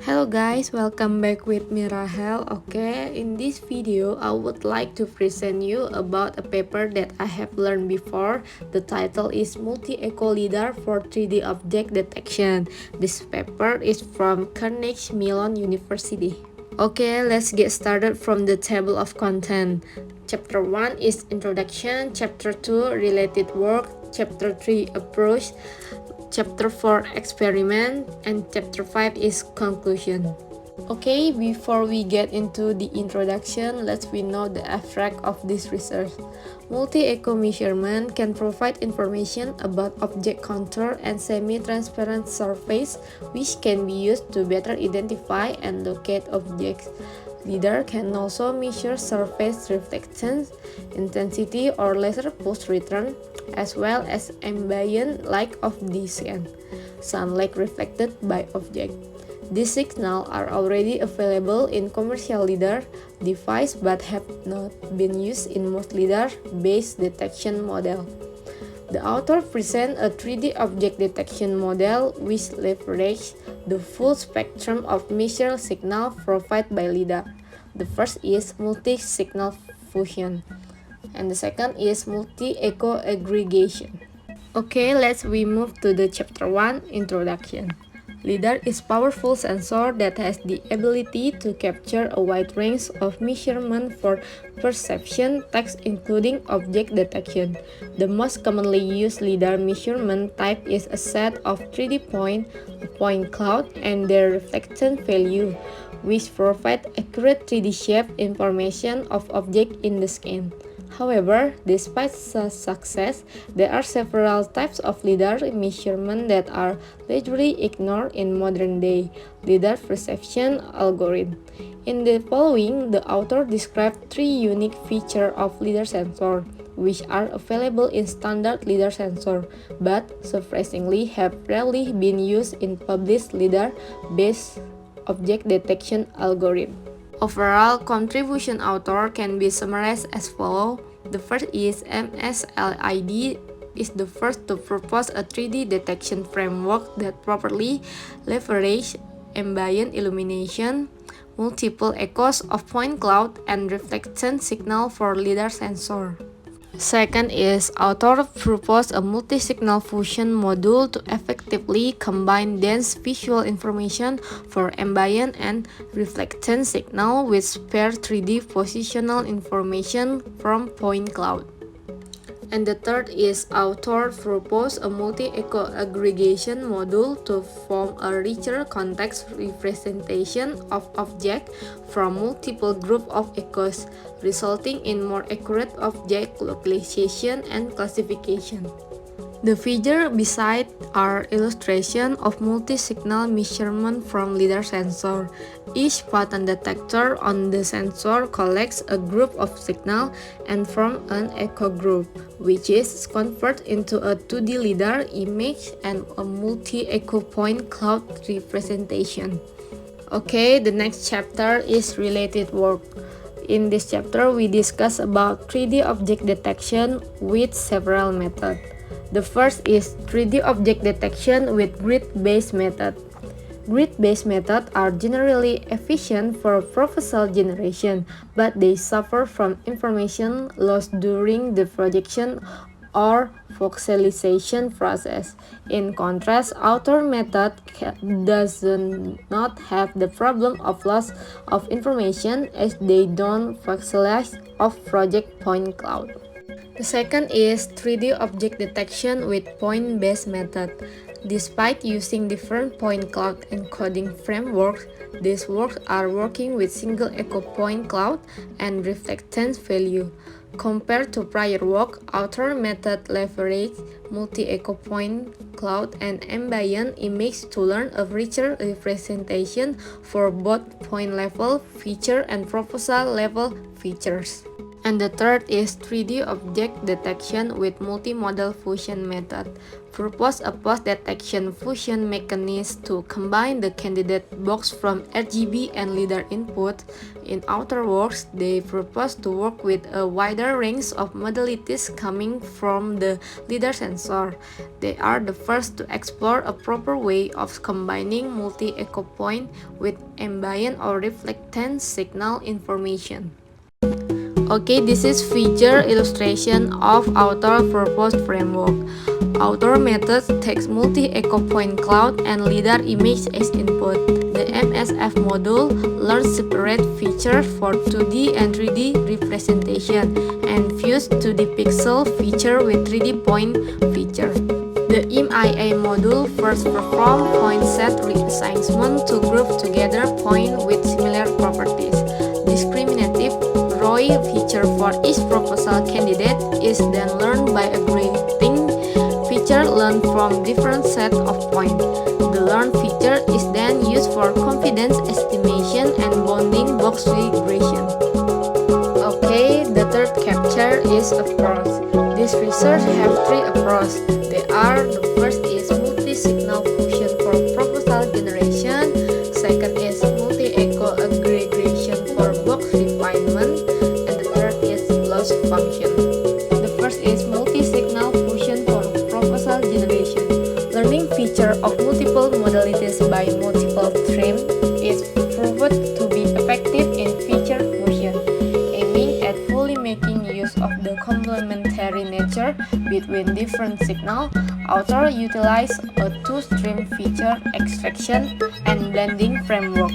Hello guys, welcome back with me Rahel. Okay, in this video I would like to present you about a paper that I have learned before. The title is Multi-Echo LiDAR for 3D Object Detection. This paper is from Carnegie Mellon University. Okay, let's get started from the table of content. Chapter 1 is Introduction, Chapter 2 Related Work, Chapter 3 Approach, Chapter 4 Experiment, and Chapter 5 is Conclusion. Okay, before we get into the introduction, let's we know the abstract of this research. Multi-echo measurement can provide information about object contour and semi-transparent surface, which can be used to better identify and locate objects. LiDAR can also measure surface reflectance, intensity or laser pulse return, as well as ambient light of the scan, sunlight reflected by object. These signals are already available in commercial LiDAR devices but have not been used in most LiDAR-based detection models. The author presents a 3D object detection model which leverages the full spectrum of measured signal provided by LiDAR. The first is multi-signal fusion, and the second is multi-echo aggregation. Okay, we move to the chapter 1, Introduction. LiDAR is a powerful sensor that has the ability to capture a wide range of measurement for perception tasks including object detection. The most commonly used LiDAR measurement type is a set of 3D points, a point cloud, and their reflection value, which provide accurate 3D shape information of objects in the scan. However, despite such success, there are several types of LiDAR measurement that are largely ignored in modern-day LiDAR perception algorithms. In the following, the author describes three unique features of LiDAR sensor, which are available in standard LiDAR sensor, but surprisingly have rarely been used in published LiDAR-based object detection algorithm. Overall contribution author can be summarized as follows. The first is MSLID is the first to propose a 3D detection framework that properly leverages ambient illumination, multiple echoes of point cloud, and reflection signal for LiDAR sensor. Second is author proposed a multi-signal fusion module to effectively combine dense visual information for ambient and reflectant signal with spare 3D positional information from point cloud. And the third is author proposed a multi-echo aggregation module to form a richer context representation of object from multiple groups of echoes, resulting in more accurate object localization and classification. The figure beside are illustrations of multi-signal measurement from LiDAR sensor. Each photon detector on the sensor collects a group of signal and from an echo group, which is converted into a 2D LiDAR image and a multi-echo point cloud representation. Okay, the next chapter is related work. In this chapter, we discuss about 3D object detection with several methods. The first is 3D object detection with grid-based method. Grid-based methods are generally efficient for proposal generation, but they suffer from information loss during the projection or voxelization process. In contrast, outer method does not have the problem of loss of information as they don't voxelize of project point cloud. The second is 3D object detection with point-based method. Despite using different point cloud encoding frameworks, these works are working with single echo point cloud and reflectance value. Compared to prior work, outer method leverage multi-echo point cloud and ambient image to learn a richer representation for both point level feature and proposal level features. And the third is 3D object detection with multimodal fusion method. Propose a post-detection fusion mechanism to combine the candidate box from RGB and LiDAR input. In other words, they propose to work with a wider range of modalities coming from the LiDAR sensor. They are the first to explore a proper way of combining multi-echo point with ambient or reflectance signal information. Okay, this is feature illustration of Author proposed framework. Author method takes multi-echo point cloud and LiDAR image as input. The MSF module learns separate features for 2D and 3D representation and fuse 2D pixel feature with 3D point feature. The IMIA module first perform point set reassignment to group together point with similar properties. Discriminative ROI feature for each proposal candidate is then learned by aggregating feature learned from different set of points. The learned feature is then used for confidence estimation and bounding box regression. Okay, the third capture is approach. This research have three approaches. They are: the first is multi-signal fusion for proposal generation, second is multi-echo aggregation for box refinement, and the third is loss function. The first is multi-signal fusion for proposal generation. Learning feature of multiple modalities by multiple streams is proved to be effective in feature fusion, aiming at fully making use of the complementary nature between different signals. Author utilize a two-stream feature extraction and blending framework.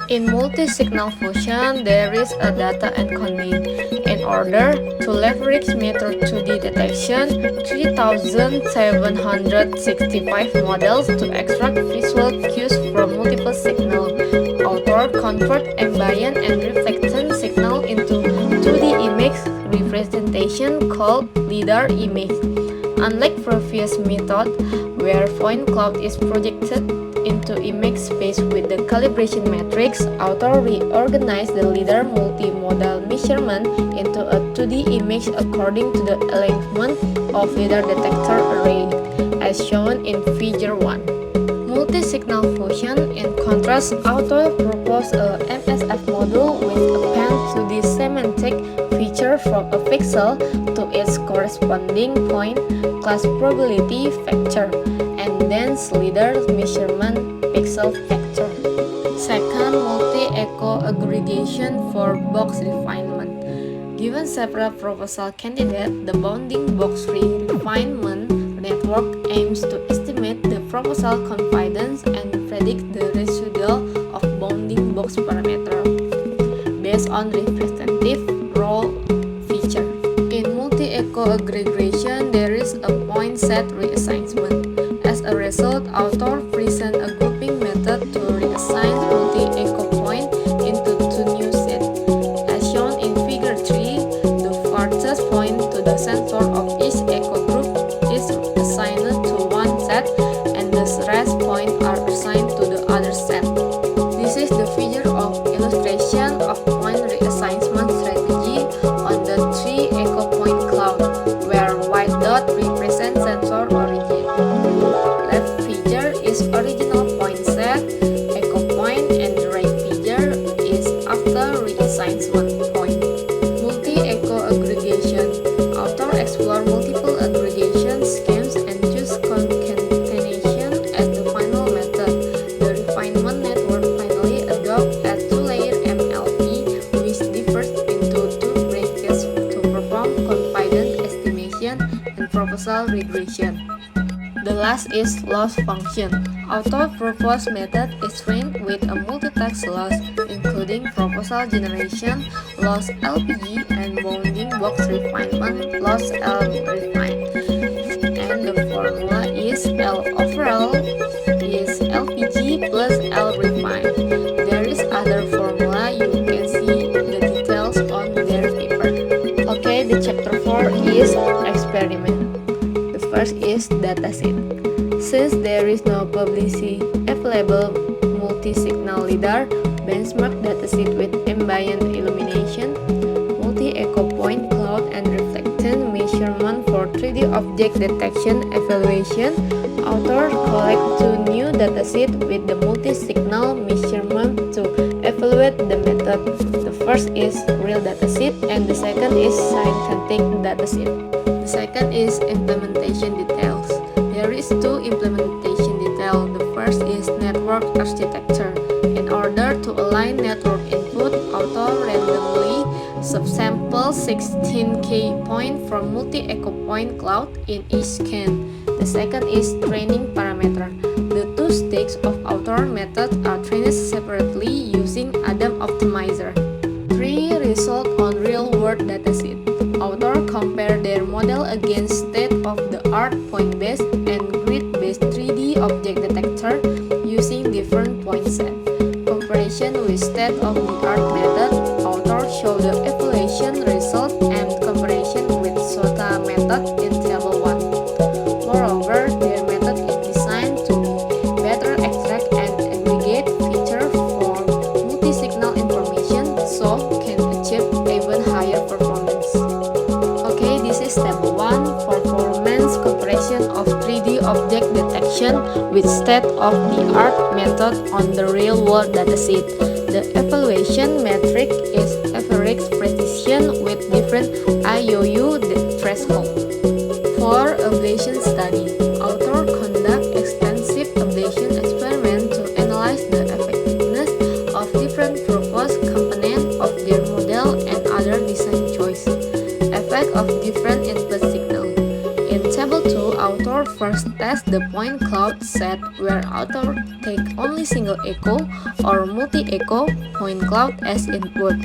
In multi-signal fusion, there is a data encoding. In order to leverage method 2D detection, 3,765 models to extract visual cues from multiple signals. Author convert ambient and reflectance signal into 2D image representation called LiDAR image. Unlike previous method, where point cloud is projected into image space with the calibration matrix, Author reorganized the LiDAR multimodal measurement into a 2D image according to the alignment of LiDAR detector array, as shown in Figure 1. Multi-signal fusion, in contrast, Author proposed a MSF module with append 2D semantic feature from a pixel to its corresponding point class probability factor, and dense LiDAR measurement pixel factor. Second, multi-echo aggregation for box refinement. Given several proposal candidates, the bounding box refinement network aims to estimate the proposal confidence and predict the residual of bounding box parameter based on representative role feature. In multi-echo aggregation, there is a point set reassignment. As a result, Author present a grouping method to reassign multi-echo point into two new sets. As shown in Figure 3, the farthest point to the center of each echo group is assigned to one set, and the rest points are assigned to the other set. This is the figure of illustration of point reassignment strategy on the 3 echo point cloud, where white dot represents sensor origin. Left figure is original point set, echo point, and the right figure is after reassignment point. Multi-echo aggregation. Author explore multiple aggregation schemes and choose concatenation as the final method. The refinement network finally adopts a two-layer MLP, which differs into two brackets to perform confidence estimation and proposal regression. The last is loss function. Author proposed method is trained with a multitext loss, including proposal generation, loss LPG, and bounding box refinement, loss L refine. And the formula is L overall is LPG plus L refine. There is other formula, you can see the details on their paper. Okay, the chapter 4 is experiment. The first is dataset. Since there is no publicly available multi-signal LiDAR benchmark dataset with ambient illumination, multi-echo point 3D object detection evaluation, authors collect two new datasets with the multi-signal measurement to evaluate the method. The first is real dataset and the second is synthetic dataset. The second is implementation details. There is two implementation details. The first is network architecture. In order to align network input, author randomly subsample 16K points from multi-echo point cloud in each scan. The second is training parameter. The two stakes of author method are trained separately using Adam Optimizer. 3. Result on real-world dataset. Author compare their model against state-of-the-art point-based and grid-based 3D object detector using different point set. Comparison with state-of-the-art method, authors show the evaluation result and comparison with SOTA method in table 1. Moreover, their method is designed to better extract and aggregate features for multi-signal information so can achieve even higher performance. Okay, this is table 1, performance comparison of 3D object detection with state-of-the-art method on the real-world dataset. The evaluation metric is average precision with different IOU threshold. For ablation study, author conduct extensive ablation experiment to analyze the effectiveness of different proposed components of their model and other design choice. Effect of different input signal. In table 2, author first test the point cloud set where author take only single echo or multi-echo point cloud as input.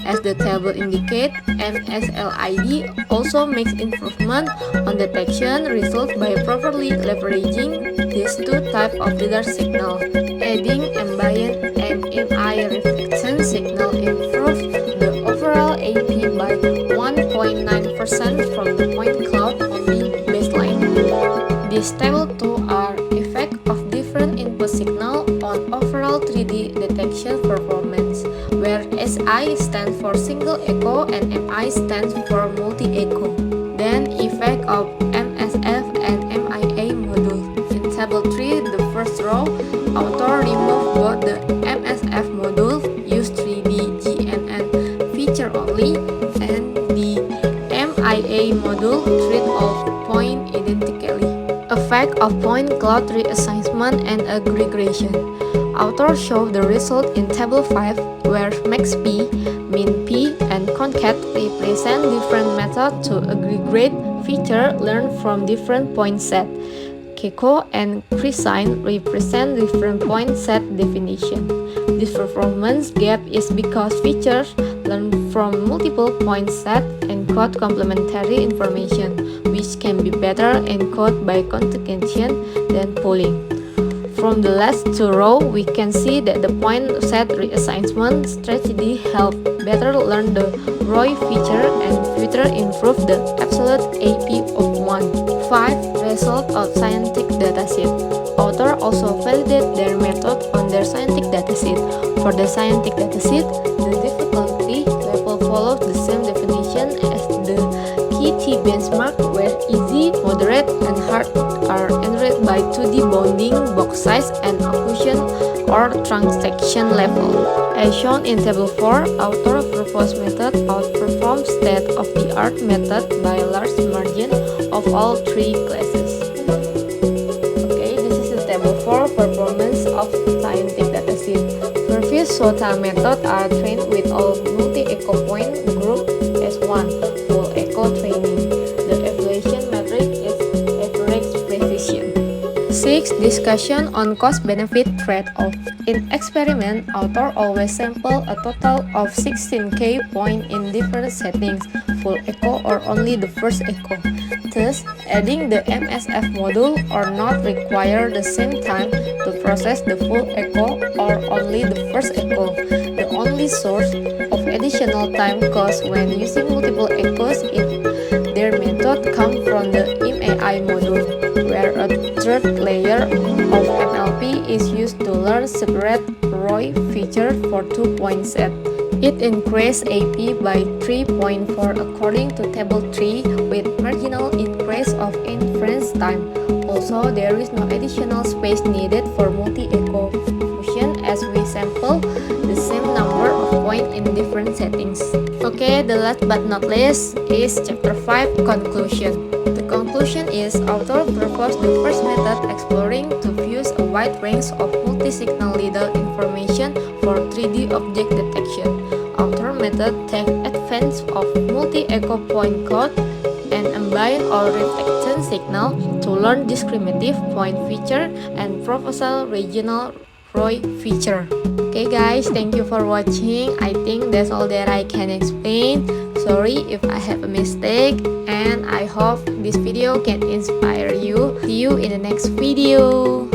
As the table indicates, MSLID also makes improvement on detection result by properly leveraging these two types of leader signal. Adding ambient and MI reflection signal improves the overall AP by 1.9% from the point cloud only baseline. These table 2 are effect of different input signal on overall 3D detection performance, where SI stands for single echo and MI stands for multi-echo. Then effect of MSF and MIA module. In table 3, the first row, author removed both the MSF module, use 3D GNN feature only, and the MIA module treat all point identically. Effect of point cloud reassignment and aggregation. Author show the result in table 5 where max P, min P, and concat represent different methods to aggregate feature learned from different point set. Keiko and Crisine represent different point set definition. This performance gap is because features learned from multiple point set encode complementary information, which can be better encoded by concatenation than pooling. From the last two rows, we can see that the point set reassignment strategy help better learn the ROI feature and further improve the absolute AP of 1. 5. Result of scientific dataset. Author also validate their method on their scientific dataset. For the scientific dataset, the difficulty level follows the same definition as the KT benchmark, where easy, moderate, and hard are enriched by 2D bounding, box size, and occlusion or transaction level. As shown in table 4, author proposed method outperforms state-of-the-art method by a large margin of all three classes. Okay, this is the table 4 performance of scientific dataset. Previous SOTA method are trained with all multi-echo point group as one full echo training. The evaluation metric is average precision. 6. Discussion on cost-benefit trade-off. In experiment, author always sample a total of 16K points in different settings, full echo or only the first echo. Thus, adding the MSF module or not require the same time to process the full echo or only the first echo. The only source of additional time cost when using multiple echoes in their method come from the MAI module, where a third layer of MLP is used to learn separate ROI feature for 2 point set. It increased AP by 3.4 according to table 3 with marginal increase of inference time. Also, there is no additional space needed for multi-echo fusion as we sample the same number of points in different settings. Okay, the last but not least is chapter 5 conclusion. The conclusion is author proposed the first method exploring to fuse a wide range of multi-signal LiDAR information for 3D object detection. Author method takes advantage of multi-echo point cloud and ambient or reflection signal to learn discriminative point feature and proposal regional ROI feature. Okay guys, thank you for watching. I think that's all that I can explain. Sorry if I have a mistake, and I hope this video can inspire you. See you in the next video.